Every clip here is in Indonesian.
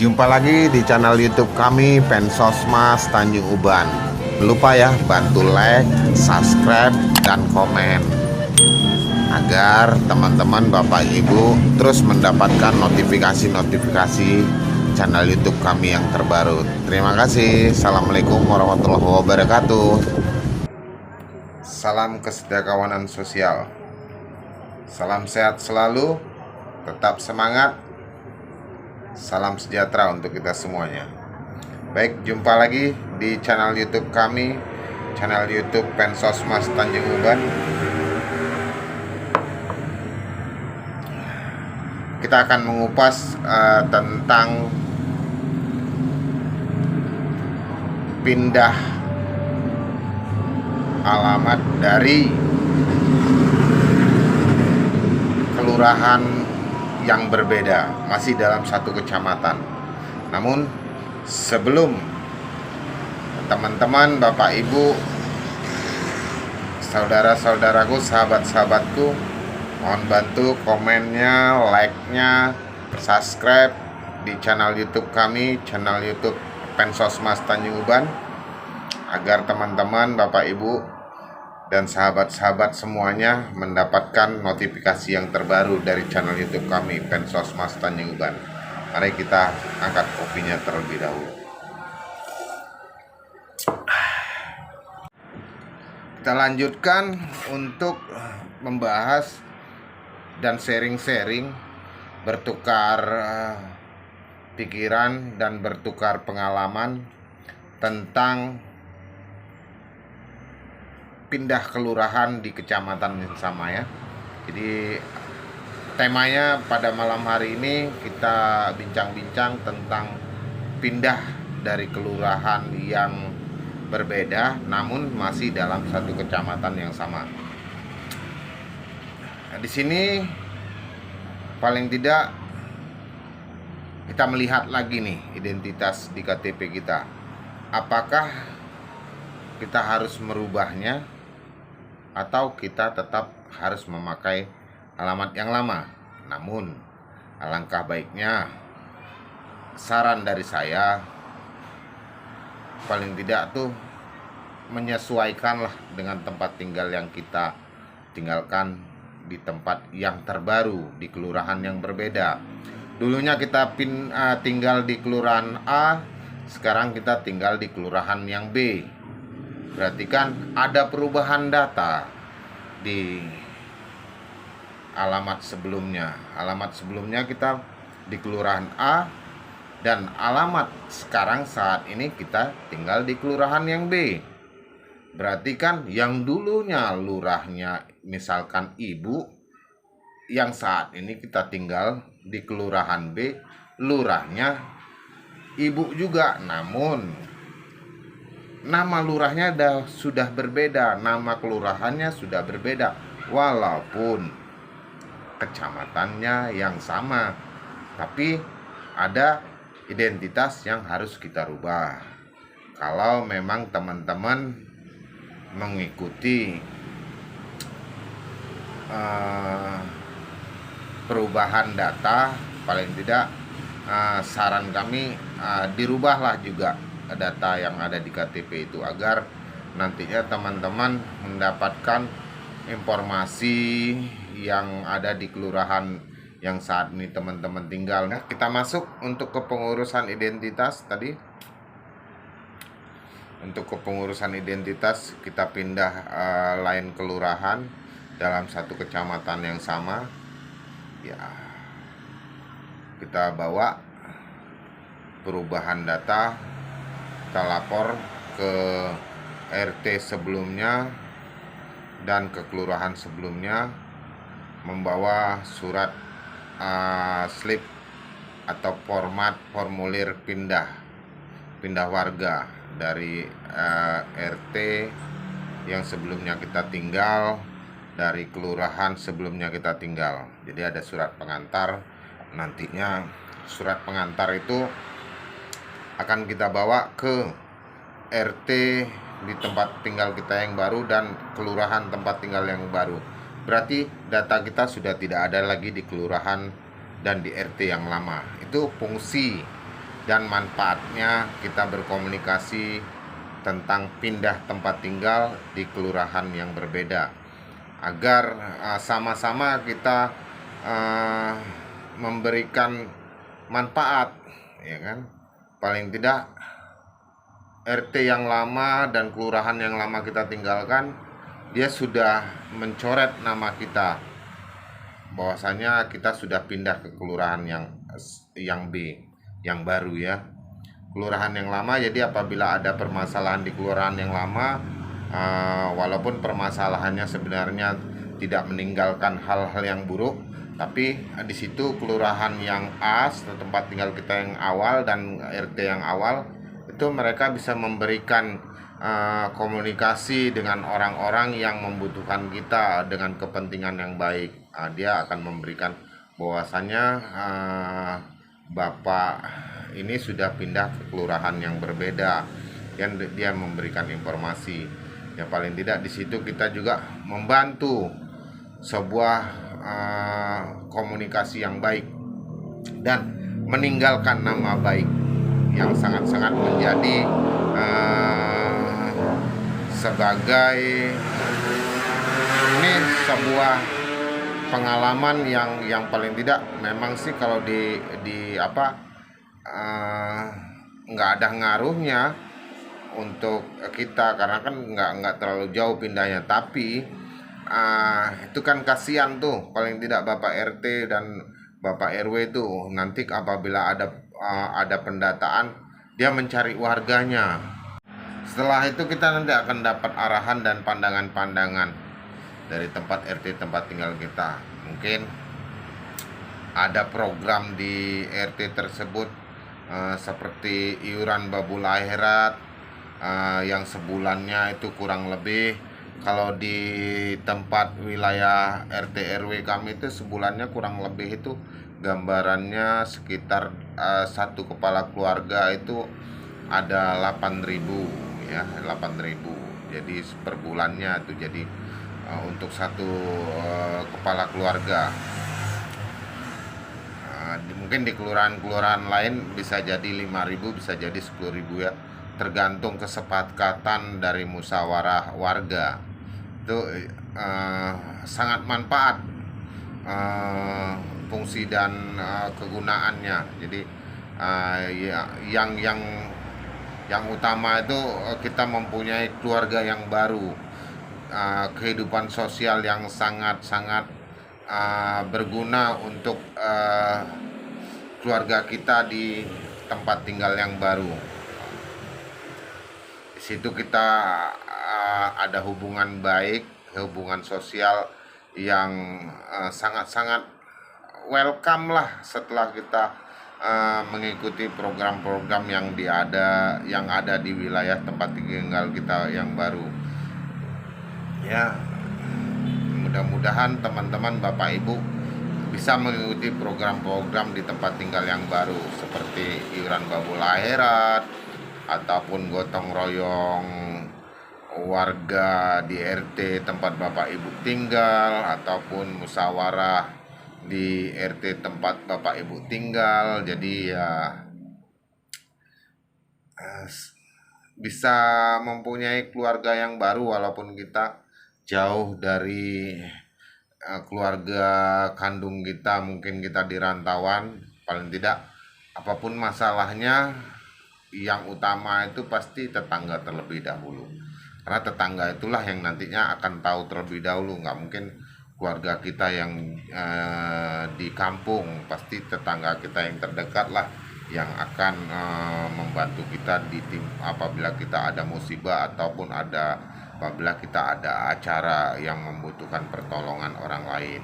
Jumpa lagi di channel YouTube kami Pensosmas Tanjung Uban. Lupa ya, bantu like, subscribe, dan komen agar teman-teman Bapak Ibu terus mendapatkan notifikasi-notifikasi channel YouTube kami yang terbaru. Terima kasih. Assalamualaikum warahmatullahi wabarakatuh. Salam kesetiakawanan sosial. Salam sehat selalu, tetap semangat. Salam sejahtera untuk kita semuanya. Baik, jumpa lagi di channel YouTube kami, channel YouTube Pensosmas Tanjung Uban. Kita akan mengupas tentang pindah alamat dari kelurahan yang berbeda, masih dalam satu kecamatan. Namun sebelum teman-teman, Bapak Ibu, saudara-saudaraku, sahabat-sahabatku, mohon bantu komennya, like-nya, subscribe di channel YouTube kami, channel YouTube Pensosmas Tanjung Uban, agar teman-teman, Bapak Ibu, dan sahabat-sahabat semuanya mendapatkan notifikasi yang terbaru dari channel YouTube kami, Pensosmas Tanjung Uban. Mari kita angkat kopinya terlebih dahulu. Kita lanjutkan untuk membahas dan sharing-sharing, bertukar pikiran dan bertukar pengalaman tentang pindah kelurahan di kecamatan yang sama ya. Jadi temanya pada malam hari ini kita bincang-bincang tentang pindah dari kelurahan yang berbeda namun masih dalam satu kecamatan yang sama. Nah, di sini paling tidak kita melihat lagi nih identitas di KTP kita. Apakah kita harus merubahnya atau kita tetap harus memakai alamat yang lama? Namun alangkah baiknya, saran dari saya, paling tidak tuh menyesuaikanlah dengan tempat tinggal yang kita tinggalkan di tempat yang terbaru, di kelurahan yang berbeda. Dulunya kita tinggal di kelurahan A, sekarang kita tinggal di kelurahan yang B. Berarti kan ada perubahan data di alamat sebelumnya. Alamat sebelumnya kita di kelurahan A, dan alamat sekarang saat ini kita tinggal di kelurahan yang B. Berarti kan yang dulunya lurahnya misalkan ibu, yang saat ini kita tinggal di kelurahan B, lurahnya ibu juga, namun nama lurahnya sudah berbeda, nama kelurahannya sudah berbeda, walaupun kecamatannya yang sama, tapi ada identitas yang harus kita rubah. Kalau memang teman-teman mengikuti perubahan data, paling tidak saran kami dirubahlah juga data yang ada di KTP itu, agar nantinya teman-teman mendapatkan informasi yang ada di kelurahan yang saat ini teman-teman tinggal. Nah, kita masuk untuk kepengurusan identitas tadi. Untuk kepengurusan identitas kita pindah lain kelurahan dalam satu kecamatan yang sama. Ya, kita bawa perubahan data, kita lapor ke RT sebelumnya dan ke kelurahan sebelumnya, membawa surat slip atau formulir pindah warga dari RT yang sebelumnya kita tinggal, dari kelurahan sebelumnya kita tinggal. Jadi ada surat pengantar. Nantinya surat pengantar itu akan kita bawa ke RT di tempat tinggal kita yang baru dan kelurahan tempat tinggal yang baru. Berarti data kita sudah tidak ada lagi di kelurahan dan di RT yang lama. Itu fungsi dan manfaatnya kita berkomunikasi tentang pindah tempat tinggal di kelurahan yang berbeda, agar sama-sama kita memberikan manfaat, ya kan. Paling tidak RT yang lama dan kelurahan yang lama kita tinggalkan, dia sudah mencoret nama kita, bahwasanya kita sudah pindah ke kelurahan yang B, yang baru ya. Kelurahan yang lama, jadi apabila ada permasalahan di kelurahan yang lama, walaupun permasalahannya sebenarnya tidak meninggalkan hal-hal yang buruk, tapi di situ kelurahan yang A, tempat tinggal kita yang awal dan RT yang awal, itu mereka bisa memberikan komunikasi dengan orang-orang yang membutuhkan kita dengan kepentingan yang baik. Dia akan memberikan bahwasannya Bapak ini sudah pindah ke kelurahan yang berbeda, dan dia memberikan informasi. Ya paling tidak di situ kita juga membantu sebuah komunikasi yang baik dan meninggalkan nama baik yang sangat-sangat menjadi sebagai ini sebuah pengalaman yang paling tidak memang sih kalau di apa nggak ada ngaruhnya untuk kita, karena kan nggak terlalu jauh pindahnya, tapi itu kan kasihan tuh, paling tidak Bapak RT dan Bapak RW tuh nanti apabila ada pendataan, dia mencari warganya. Setelah itu kita nanti akan dapat arahan dan pandangan-pandangan dari tempat RT tempat tinggal kita. Mungkin ada program di RT tersebut seperti iuran babul akhirat yang sebulannya itu kurang lebih, kalau di tempat wilayah RT RW kami itu sebulannya kurang lebih itu gambarannya sekitar satu kepala keluarga itu ada 8.000 ya, 8.000. Jadi per bulannya itu jadi untuk satu kepala keluarga. Mungkin di kelurahan-kelurahan lain bisa jadi 5.000, bisa jadi 10.000 ya, tergantung kesepakatan dari musyawarah warga. Itu sangat manfaat fungsi dan kegunaannya. Jadi yang utama itu kita mempunyai keluarga yang baru, kehidupan sosial yang sangat-sangat berguna untuk keluarga kita di tempat tinggal yang baru. Di situ kita ada hubungan baik, hubungan sosial yang sangat-sangat welcome lah setelah kita mengikuti program-program yang ada di wilayah tempat tinggal kita yang baru. Ya, mudah-mudahan teman-teman Bapak Ibu bisa mengikuti program-program di tempat tinggal yang baru seperti iuran babul akhirat ataupun gotong royong warga di RT tempat Bapak Ibu tinggal, ataupun musyawarah di RT tempat Bapak Ibu tinggal. Jadi ya bisa mempunyai keluarga yang baru walaupun kita jauh dari keluarga kandung kita, mungkin kita di rantauan. Paling tidak apapun masalahnya, yang utama itu pasti tetangga terlebih dahulu, karena tetangga itulah yang nantinya akan tahu terlebih dahulu. Nggak mungkin keluarga kita yang di kampung, pasti tetangga kita yang terdekat lah yang akan membantu kita apabila kita ada musibah ataupun apabila kita ada acara yang membutuhkan pertolongan orang lain.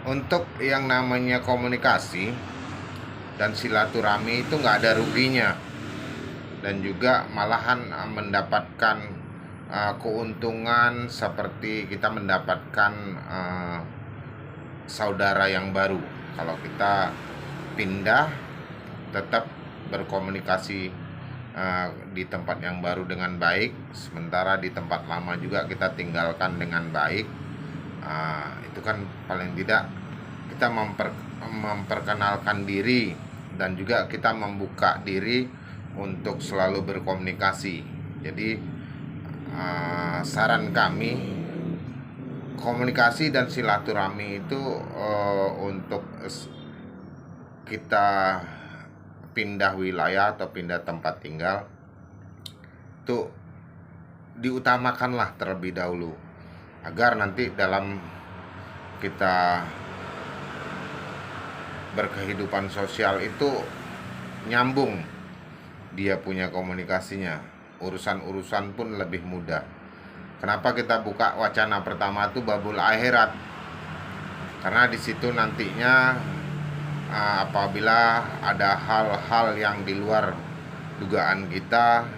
Untuk yang namanya komunikasi dan silaturahmi itu nggak ada ruginya, dan juga malahan mendapatkan keuntungan seperti kita mendapatkan saudara yang baru. Kalau kita pindah, tetap berkomunikasi di tempat yang baru dengan baik, sementara di tempat lama juga kita tinggalkan dengan baik. Itu kan paling tidak kita memperkenalkan diri dan juga kita membuka diri untuk selalu berkomunikasi. Jadi saran kami, komunikasi dan silaturahmi itu untuk kita pindah wilayah atau pindah tempat tinggal itu diutamakanlah terlebih dahulu, agar nanti dalam kita berkehidupan sosial itu nyambung, dia punya komunikasinya, urusan-urusan pun lebih mudah. Kenapa kita buka wacana pertama itu babul akhirat? Karena di situ nantinya apabila ada hal-hal yang di luar dugaan kita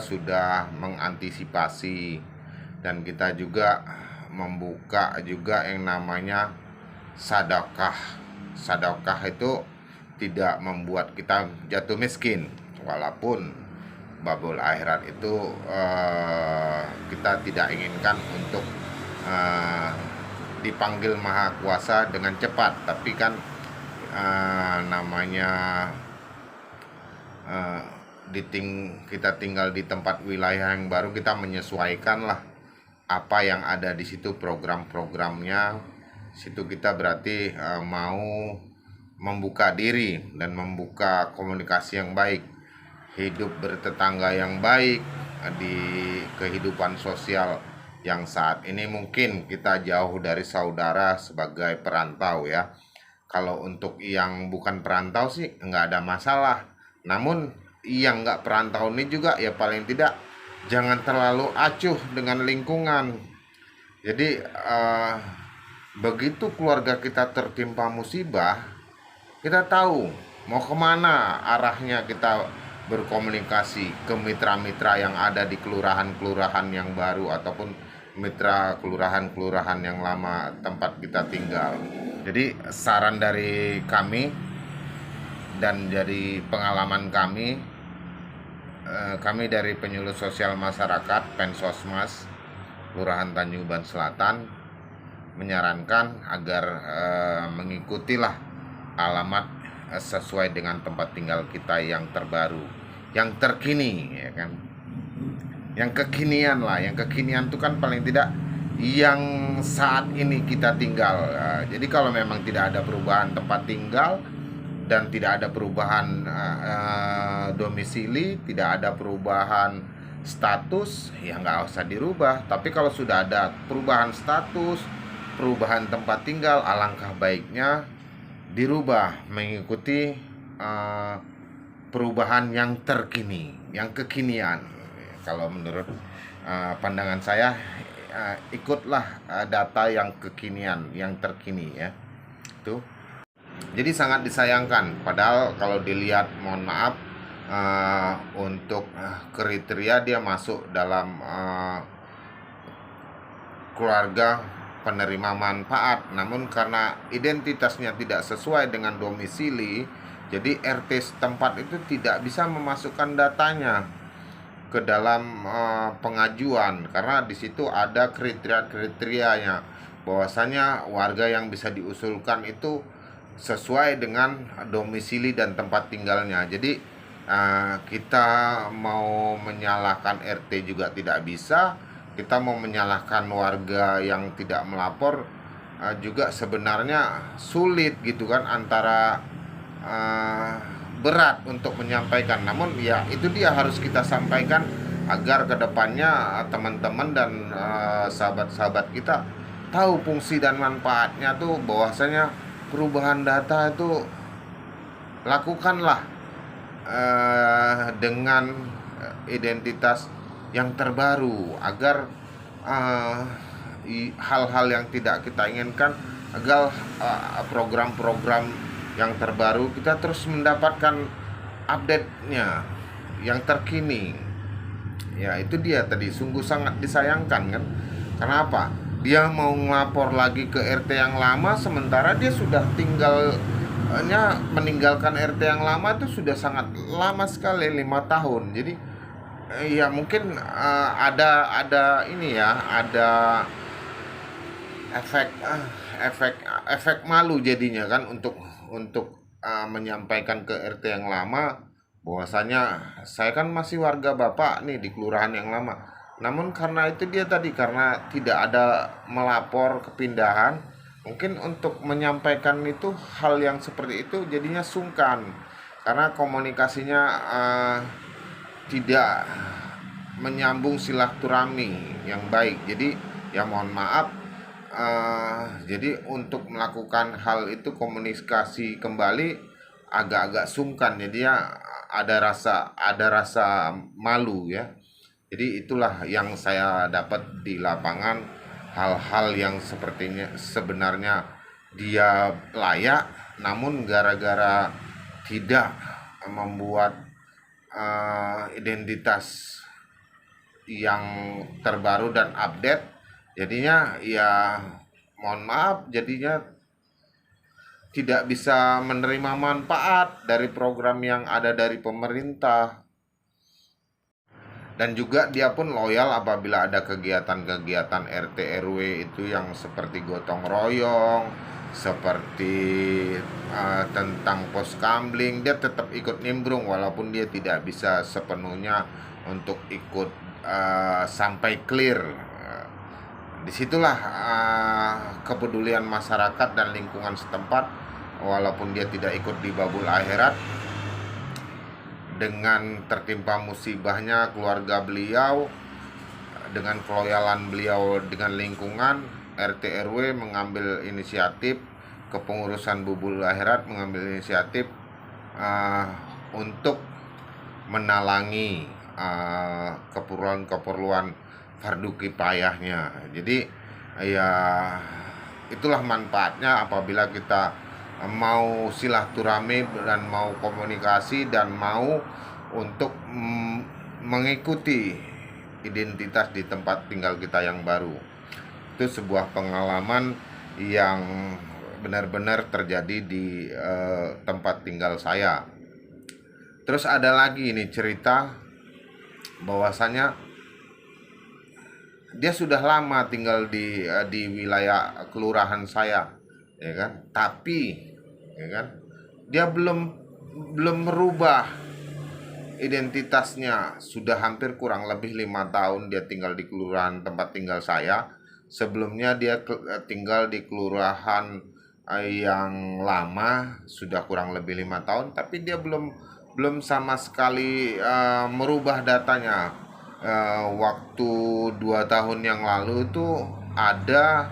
sudah mengantisipasi, dan kita juga membuka juga yang namanya sedekah. Sedekah itu tidak membuat kita jatuh miskin, walaupun babul akhirat itu kita tidak inginkan untuk dipanggil Maha Kuasa dengan cepat, tapi kan namanya kita tinggal di tempat wilayah yang baru, kita menyesuaikan lah apa yang ada di situ, program-programnya. Situ kita berarti mau membuka diri dan membuka komunikasi yang baik, hidup bertetangga yang baik di kehidupan sosial yang saat ini mungkin kita jauh dari saudara sebagai perantau ya. Kalau untuk yang bukan perantau sih nggak ada masalah, namun yang nggak perantau ini juga ya paling tidak jangan terlalu acuh dengan lingkungan. Jadi begitu keluarga kita tertimpa musibah, kita tahu mau kemana arahnya, kita berkomunikasi ke mitra-mitra yang ada di kelurahan-kelurahan yang baru ataupun mitra kelurahan-kelurahan yang lama tempat kita tinggal. Jadi saran dari kami dan dari pengalaman kami dari penyuluh sosial masyarakat Pensosmas Kelurahan Tanjung Uban Selatan menyarankan agar mengikutilah alamat sesuai dengan tempat tinggal kita yang terbaru, yang terkini, ya kan, yang kekinian lah. Yang kekinian itu kan paling tidak yang saat ini kita tinggal. Jadi kalau memang tidak ada perubahan tempat tinggal dan tidak ada perubahan domisili, tidak ada perubahan status, ya nggak usah dirubah. Tapi kalau sudah ada perubahan status, perubahan tempat tinggal, alangkah baiknya dirubah mengikuti perubahan yang terkini, yang kekinian. Kalau menurut pandangan saya, ikutlah data yang kekinian, yang terkini ya. Itu. Jadi sangat disayangkan. Padahal kalau dilihat, mohon maaf, untuk kriteria dia masuk dalam keluarga penerima manfaat, namun karena identitasnya tidak sesuai dengan domisili, jadi RT setempat itu tidak bisa memasukkan datanya ke dalam pengajuan, karena di situ ada kriteria-kriterianya bahwasanya warga yang bisa diusulkan itu sesuai dengan domisili dan tempat tinggalnya. Jadi kita mau menyalahkan RT juga tidak bisa, kita mau menyalahkan warga yang tidak melapor juga sebenarnya sulit gitu kan, antara berat untuk menyampaikan. Namun ya itu dia harus kita sampaikan agar kedepannya teman-teman dan sahabat-sahabat kita tahu fungsi dan manfaatnya tuh, bahwasanya perubahan data itu lakukanlah dengan identitas yang terbaru, agar hal-hal yang tidak kita inginkan, agar program-program yang terbaru kita terus mendapatkan update-nya yang terkini. Ya itu dia tadi, sungguh sangat disayangkan kan. Kenapa? Dia mau ngelapor lagi ke RT yang lama, sementara dia sudah meninggalkan RT yang lama itu sudah sangat lama sekali, 5 tahun. Jadi ya mungkin ada ini ya, ada efek malu jadinya kan untuk menyampaikan ke RT yang lama bahwasanya saya kan masih warga Bapak nih di kelurahan yang lama. Namun karena itu dia tadi, karena tidak ada melapor kepindahan, mungkin untuk menyampaikan itu hal yang seperti itu jadinya sungkan karena komunikasinya tidak menyambung silaturahmi yang baik. Jadi ya mohon maaf, jadi untuk melakukan hal itu komunikasi kembali agak-agak sungkan, jadi ya ada rasa malu ya. Jadi itulah yang saya dapat di lapangan, hal-hal yang sepertinya sebenarnya dia layak, namun gara-gara tidak membuat identitas yang terbaru dan update, jadinya ya mohon maaf, jadinya tidak bisa menerima manfaat dari program yang ada dari pemerintah. Dan juga dia pun loyal apabila ada kegiatan-kegiatan RT RW itu yang seperti gotong royong, seperti tentang pos kamling, dia tetap ikut nimbrung walaupun dia tidak bisa sepenuhnya untuk ikut sampai clear. Disitulah kepedulian masyarakat dan lingkungan setempat, walaupun dia tidak ikut di babul akhirat, dengan tertimpa musibahnya keluarga beliau, dengan keloyalan beliau dengan lingkungan, RT RW mengambil inisiatif, kepengurusan bubul akhirat mengambil inisiatif untuk menalangi keperluan-keperluan fardu kifayahnya. Jadi ya itulah manfaatnya apabila kita mau silaturahmi dan mau komunikasi dan mau untuk mengikuti identitas di tempat tinggal kita yang baru. Itu sebuah pengalaman yang benar-benar terjadi di tempat tinggal saya. Terus ada lagi ini cerita bahwasanya dia sudah lama tinggal di wilayah kelurahan saya, ya kan? Tapi ya kan, dia belum merubah identitasnya. Sudah hampir kurang lebih 5 tahun dia tinggal di kelurahan tempat tinggal saya. Sebelumnya dia tinggal di kelurahan yang lama sudah kurang lebih 5 tahun, tapi dia belum sama sekali merubah datanya. Waktu 2 tahun yang lalu itu ada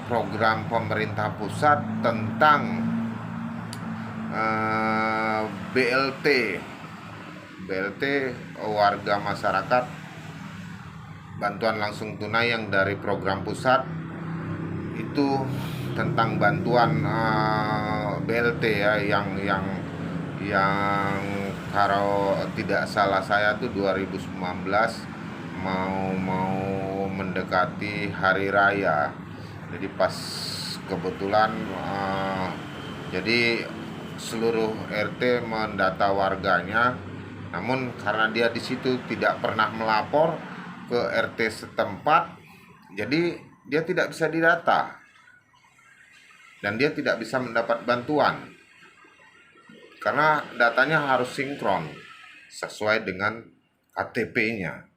program pemerintah pusat tentang BLT warga masyarakat, bantuan langsung tunai yang dari program pusat itu, tentang bantuan BLT ya, yang kalau tidak salah saya tuh 2019 mau mendekati hari raya. Jadi pas kebetulan jadi seluruh RT mendata warganya, namun karena dia di situ tidak pernah melapor ke RT setempat, jadi dia tidak bisa didata dan dia tidak bisa mendapat bantuan karena datanya harus sinkron sesuai dengan KTP-nya.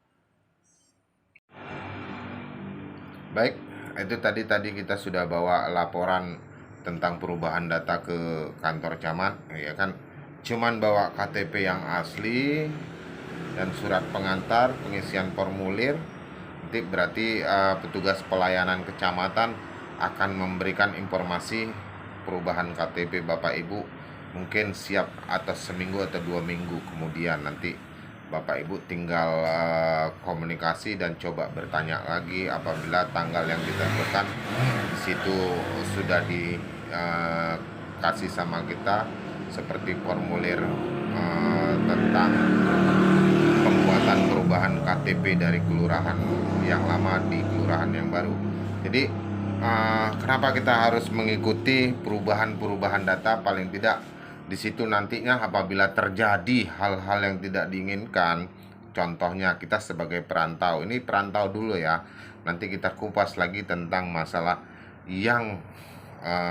Baik, itu tadi kita sudah bawa laporan tentang perubahan data ke kantor camat, ya kan? Cuman bawa KTP yang asli dan surat pengantar pengisian formulir. Nanti berarti petugas pelayanan kecamatan akan memberikan informasi perubahan KTP Bapak Ibu, mungkin siap atas seminggu atau 2 minggu kemudian. Nanti Bapak Ibu tinggal komunikasi dan coba bertanya lagi apabila tanggal yang ditentukan di situ sudah dikasih sama kita, seperti formulir tentang pembuatan perubahan KTP dari kelurahan yang lama di kelurahan yang baru. Jadi kenapa kita harus mengikuti perubahan data? Paling tidak di situ nantinya apabila terjadi hal-hal yang tidak diinginkan, contohnya kita sebagai perantau, ini perantau dulu ya, nanti kita kupas lagi tentang masalah yang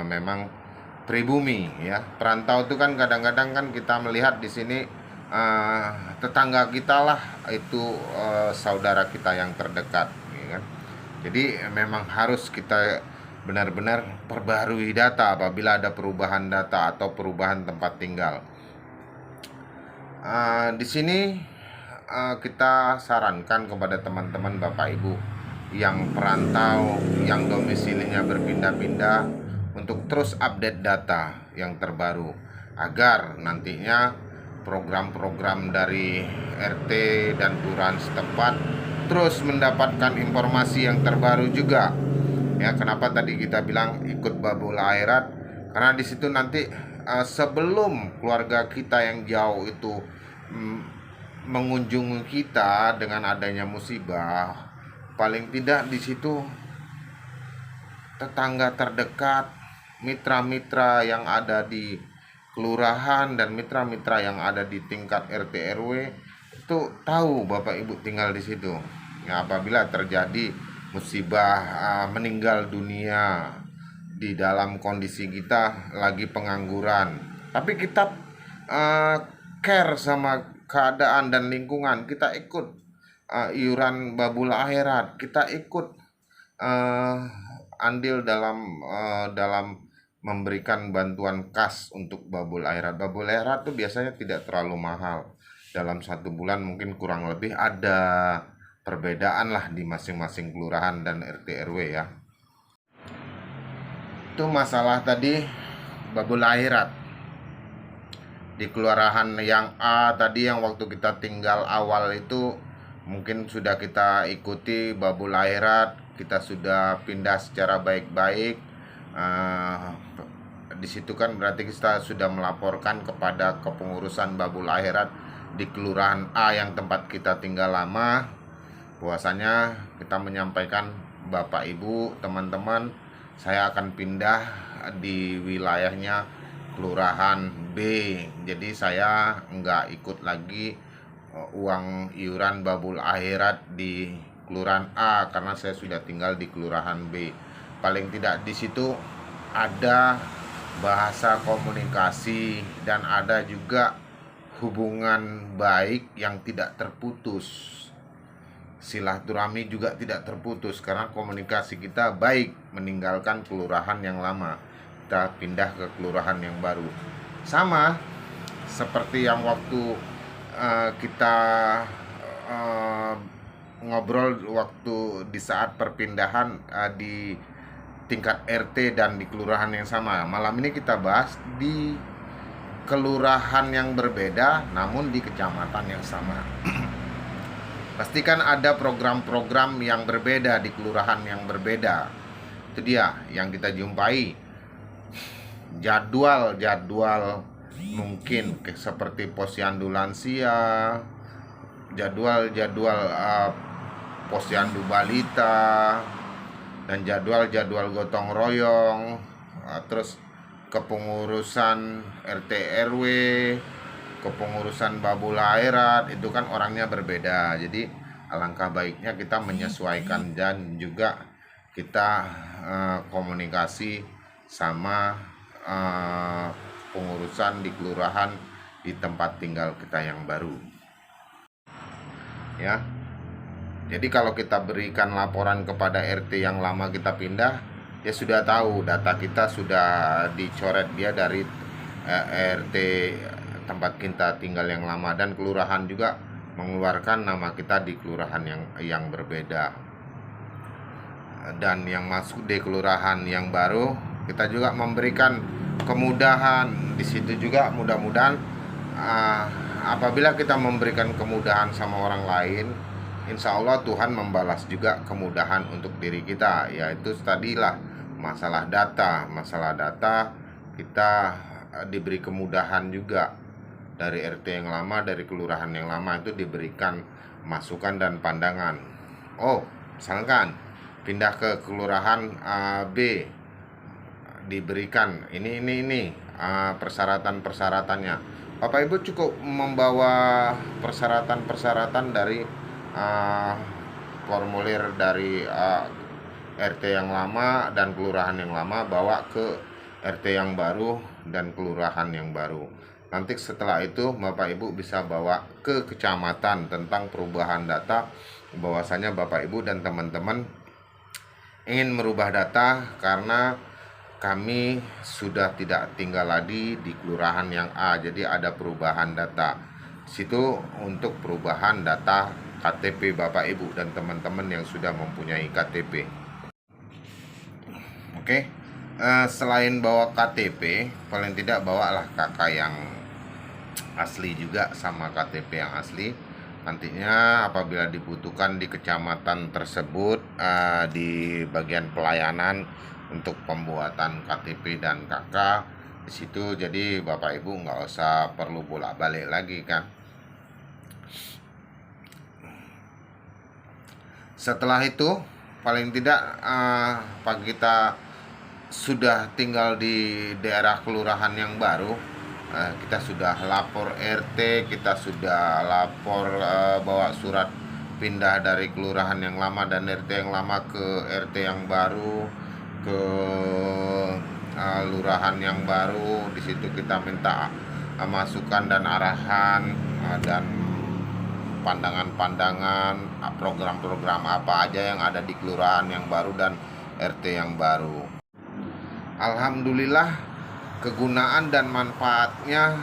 memang pribumi ya. Perantau itu kan kadang-kadang kan kita melihat di sini tetangga kita lah itu saudara kita yang terdekat ya kan. Jadi memang harus kita benar-benar perbarui data apabila ada perubahan data atau perubahan tempat tinggal. Di sini kita sarankan kepada teman-teman Bapak Ibu yang perantau, yang domisilinya berpindah-pindah untuk terus update data yang terbaru agar nantinya program-program dari RT dan kelurahan setempat terus mendapatkan informasi yang terbaru juga. Ya, kenapa tadi kita bilang ikut Babul Akhirat? Karena di situ nanti sebelum keluarga kita yang jauh itu mengunjungi kita dengan adanya musibah, paling tidak di situ tetangga terdekat, mitra-mitra yang ada di kelurahan dan mitra-mitra yang ada di tingkat RT RW itu tahu Bapak Ibu tinggal di situ. Ya, apabila terjadi musibah meninggal dunia di dalam kondisi kita lagi pengangguran, tapi kita care sama keadaan dan lingkungan, kita ikut iuran Babul Akhirat, kita ikut andil dalam memberikan bantuan kas untuk Babul Akhirat. Babul Akhirat itu biasanya tidak terlalu mahal. Dalam 1 bulan mungkin kurang lebih ada perbedaan lah di masing-masing kelurahan dan RT RW ya. Itu masalah tadi Babul Akhirat. Di kelurahan yang A tadi yang waktu kita tinggal awal itu mungkin sudah kita ikuti Babul Akhirat, kita sudah pindah secara baik-baik. Di situ kan berarti kita sudah melaporkan kepada kepengurusan Babul Akhirat di kelurahan A yang tempat kita tinggal lama, bahwasanya kita menyampaikan Bapak Ibu, teman-teman, saya akan pindah di wilayahnya kelurahan B. Jadi saya nggak ikut lagi uang iuran Babul Akhirat di kelurahan A karena saya sudah tinggal di kelurahan B. Paling tidak di situ ada bahasa komunikasi dan ada juga hubungan baik yang tidak terputus. Silaturahmi juga tidak terputus karena komunikasi kita baik meninggalkan kelurahan yang lama. Kita pindah ke kelurahan yang baru. Sama seperti yang waktu kita ngobrol waktu di saat perpindahan di tingkat RT dan di kelurahan yang sama. Malam ini kita bahas di kelurahan yang berbeda namun di kecamatan yang sama. Pastikan ada program-program yang berbeda di kelurahan yang berbeda. Itu dia yang kita jumpai. Jadwal mungkin seperti posyandu lansia, jadwal posyandu balita, dan jadwal gotong royong, terus kepengurusan RT RW, kepengurusan Babul Akhirat, itu kan orangnya berbeda. Jadi alangkah baiknya kita menyesuaikan dan juga kita komunikasi sama pengurusan di kelurahan di tempat tinggal kita yang baru. Ya. Jadi kalau kita berikan laporan kepada RT yang lama kita pindah, dia sudah tahu data kita sudah dicoret dia dari RT tempat kita tinggal yang lama, dan kelurahan juga mengeluarkan nama kita di kelurahan yang berbeda. Dan yang masuk di kelurahan yang baru, kita juga memberikan kemudahan di situ juga. Mudah-mudahan apabila kita memberikan kemudahan sama orang lain, insya Allah Tuhan membalas juga kemudahan untuk diri kita, yaitu tadilah masalah data kita diberi kemudahan juga dari RT yang lama, dari kelurahan yang lama itu diberikan masukan dan pandangan. Oh, misalkan pindah ke kelurahan B, diberikan ini persyaratan-persyaratannya. Bapak Ibu cukup membawa persyaratan-persyaratan dari formulir dari RT yang lama dan kelurahan yang lama, bawa ke RT yang baru dan kelurahan yang baru. Nanti setelah itu Bapak Ibu bisa bawa ke kecamatan tentang perubahan data, bahwasanya Bapak Ibu dan teman-teman ingin merubah data karena kami sudah tidak tinggal lagi di kelurahan yang A, jadi ada perubahan data. Situ untuk perubahan data KTP Bapak Ibu dan teman-teman yang sudah mempunyai KTP. Oke. Selain bawa KTP, paling tidak bawalah kakak yang asli juga sama KTP yang asli. Nantinya apabila dibutuhkan di kecamatan tersebut, di bagian pelayanan untuk pembuatan KTP dan KK di situ, jadi Bapak Ibu nggak usah perlu bolak-balik lagi kan. Setelah itu paling tidak pagi kita sudah tinggal di daerah kelurahan yang baru, kita sudah lapor RT, kita sudah lapor bawa surat pindah dari kelurahan yang lama dan RT yang lama ke RT yang baru, ke lurahan yang baru. Di situ kita minta masukan dan arahan dan pandangan-pandangan program-program apa aja yang ada di kelurahan yang baru dan RT yang baru. Alhamdulillah kegunaan dan manfaatnya,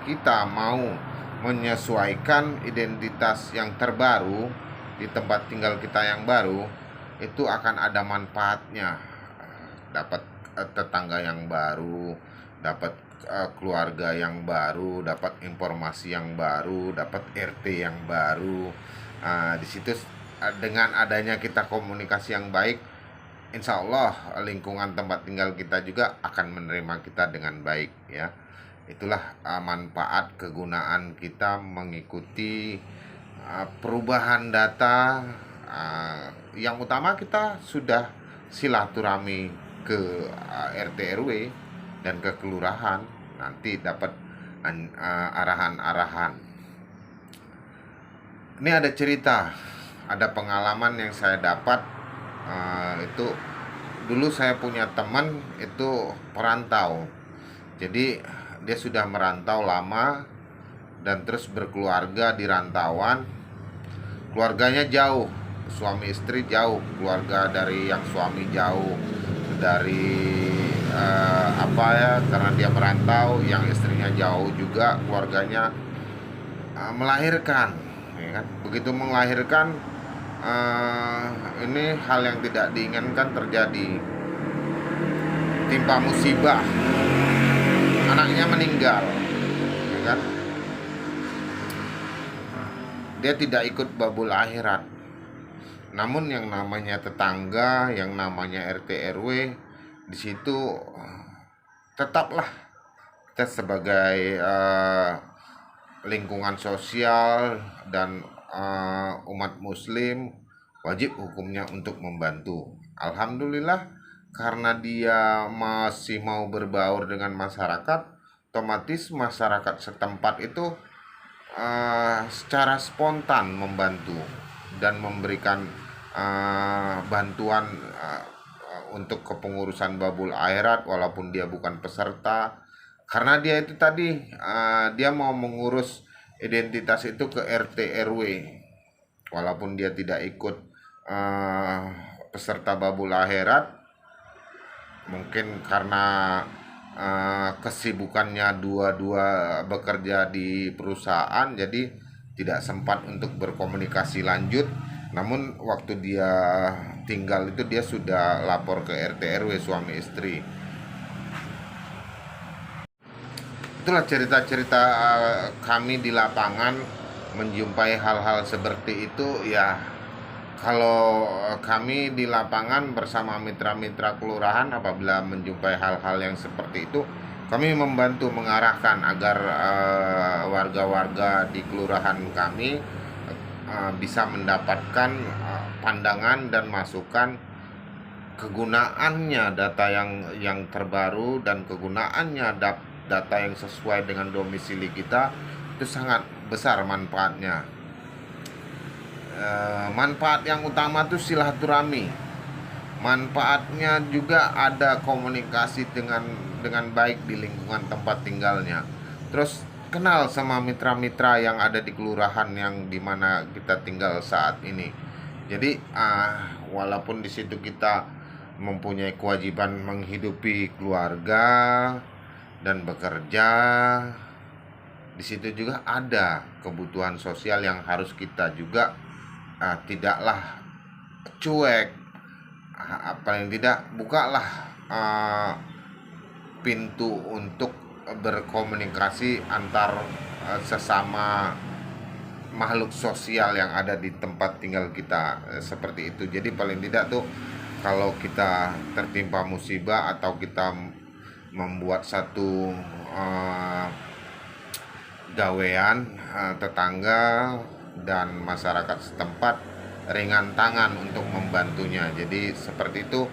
kita mau menyesuaikan identitas yang terbaru di tempat tinggal kita yang baru, itu akan ada manfaatnya. Dapat tetangga yang baru, dapat keluarga yang baru, dapat informasi yang baru, dapat RT yang baru. Di situ dengan adanya kita komunikasi yang baik, insya Allah lingkungan tempat tinggal kita juga akan menerima kita dengan baik ya. Itulah manfaat kegunaan kita mengikuti perubahan data. Yang utama kita sudah silaturahmi ke RT RW dan ke kelurahan, nanti dapat arahan-arahan. Ini ada cerita, ada pengalaman yang saya dapat. Itu dulu saya punya teman itu perantau, jadi dia sudah merantau lama dan terus berkeluarga di rantauan. Keluarganya jauh, suami istri jauh, keluarga dari yang suami jauh dari karena dia merantau, yang istrinya jauh juga keluarganya, melahirkan ya kan. Begitu melahirkan, ini hal yang tidak diinginkan terjadi, timpa musibah, anaknya meninggal ya kan. Dia tidak ikut babul akhirat, namun yang namanya tetangga, yang namanya RT RW di situ tetaplah kita sebagai lingkungan sosial dan umat muslim wajib hukumnya untuk membantu. Alhamdulillah karena dia masih mau berbaur dengan masyarakat, otomatis masyarakat setempat itu secara spontan membantu dan memberikan bantuan untuk kepengurusan babul akhirat walaupun dia bukan peserta, karena dia itu tadi dia mau mengurus identitas itu ke RT RW walaupun dia tidak ikut peserta babul akhirat. Mungkin karena kesibukannya dua-dua bekerja di perusahaan, jadi tidak sempat untuk berkomunikasi lanjut. Namun waktu dia tinggal itu dia sudah lapor ke RT RW suami istri. Itulah cerita-cerita kami di lapangan menjumpai hal-hal seperti itu ya. Kalau kami di lapangan bersama mitra-mitra kelurahan, apabila menjumpai hal-hal yang seperti itu, kami membantu mengarahkan agar warga-warga di kelurahan kami bisa mendapatkan pandangan dan masukan kegunaannya data yang terbaru dan kegunaannya data yang sesuai dengan domisili kita. Itu sangat besar manfaatnya. Manfaat yang utama itu silaturahmi. Manfaatnya juga ada komunikasi dengan baik di lingkungan tempat tinggalnya. Terus kenal sama mitra-mitra yang ada di kelurahan yang dimana kita tinggal saat ini. Jadi walaupun di situ kita mempunyai kewajiban menghidupi keluarga dan bekerja, di situ juga ada kebutuhan sosial yang harus kita juga tidaklah cuek. Paling tidak bukalah pintu untuk berkomunikasi antar sesama makhluk sosial yang ada di tempat tinggal kita, seperti itu. Jadi paling tidak tuh kalau kita tertimpa musibah atau kita membuat satu gawean, tetangga dan masyarakat setempat ringan tangan untuk membantunya. Jadi seperti itu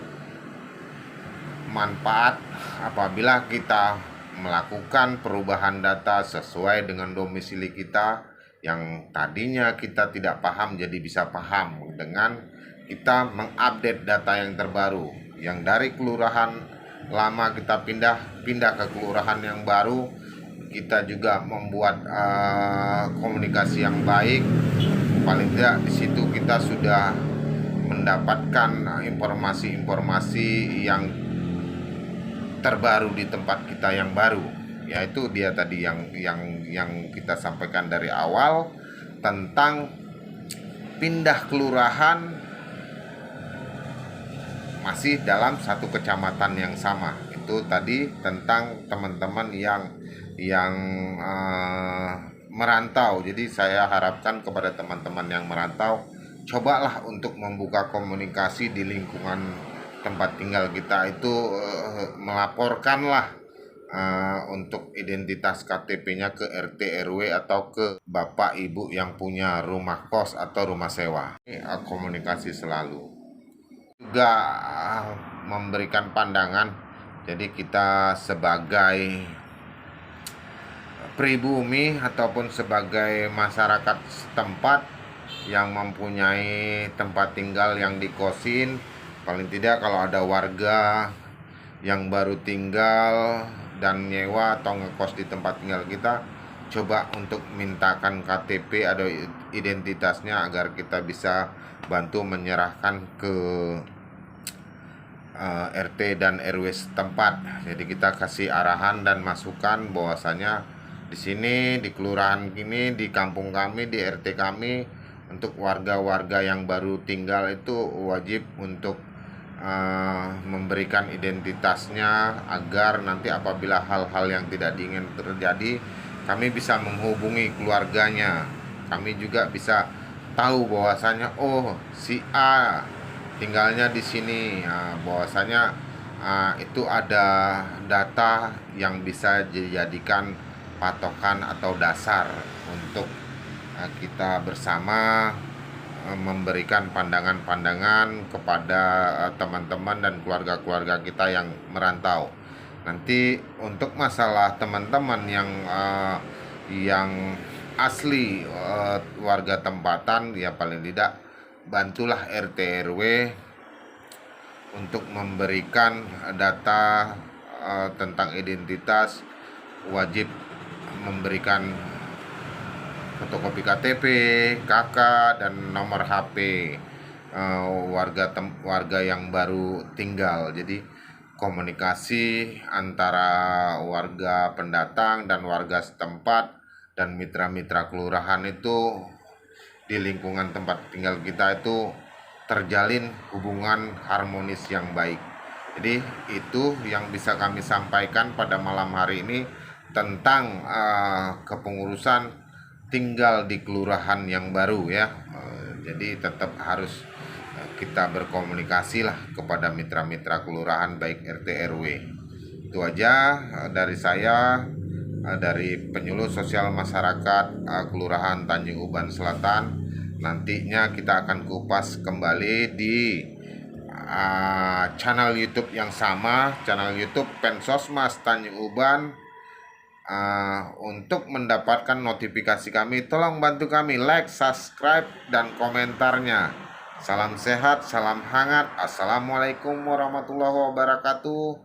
manfaat apabila kita melakukan perubahan data sesuai dengan domisili kita yang tadinya kita tidak paham jadi bisa paham dengan kita mengupdate data yang terbaru, yang dari kelurahan lama kita pindah ke kelurahan yang baru. Kita juga membuat komunikasi yang baik. Paling tidak di situ kita sudah mendapatkan informasi-informasi yang terbaru di tempat kita yang baru. Yaitu dia tadi yang kita sampaikan dari awal tentang pindah kelurahan masih dalam satu kecamatan yang sama. Itu tadi tentang teman-teman yang merantau. Jadi saya harapkan kepada teman-teman yang merantau, cobalah untuk membuka komunikasi di lingkungan tempat tinggal kita itu, melaporkanlah untuk identitas KTP-nya ke RT RW atau ke bapak ibu yang punya rumah kos atau rumah sewa. Komunikasi selalu juga memberikan pandangan. Jadi kita sebagai pribumi ataupun sebagai masyarakat setempat yang mempunyai tempat tinggal yang dikosin, paling tidak kalau ada warga yang baru tinggal dan nyewa atau ngekos di tempat tinggal kita, coba untuk mintakan KTP atau identitasnya agar kita bisa bantu menyerahkan ke RT dan RW setempat. Jadi kita kasih arahan dan masukan bahwasanya di sini, di kelurahan ini, di kampung kami, di RT kami, untuk warga-warga yang baru tinggal itu wajib untuk memberikan identitasnya agar nanti apabila hal-hal yang tidak diingin terjadi, kami bisa menghubungi keluarganya. Kami juga bisa tahu bahwasanya oh si A tinggalnya di sini, bahwasanya itu ada data yang bisa dijadikan patokan atau dasar untuk kita bersama memberikan pandangan-pandangan kepada teman-teman dan keluarga-keluarga kita yang merantau. Nanti untuk masalah teman-teman yang asli warga tempatan, ya paling tidak bantulah RT RW untuk memberikan data tentang identitas, wajib memberikan fotokopi KTP, KK, dan nomor HP warga yang baru tinggal. Jadi komunikasi antara warga pendatang dan warga setempat dan mitra-mitra kelurahan itu di lingkungan tempat tinggal kita itu terjalin hubungan harmonis yang baik. Jadi itu yang bisa kami sampaikan pada malam hari ini tentang kepengurusan tinggal di kelurahan yang baru ya. Jadi tetap harus kita berkomunikasi lah kepada mitra-mitra kelurahan baik RT RW. Itu aja dari saya, dari penyuluh sosial masyarakat Kelurahan Tanjung Uban Selatan. Nantinya kita akan kupas kembali di channel YouTube yang sama, channel YouTube Pensosmas Tanjung Uban. Untuk mendapatkan notifikasi kami, tolong bantu kami like, subscribe, dan komentarnya. Salam sehat, salam hangat. Assalamualaikum warahmatullahi wabarakatuh.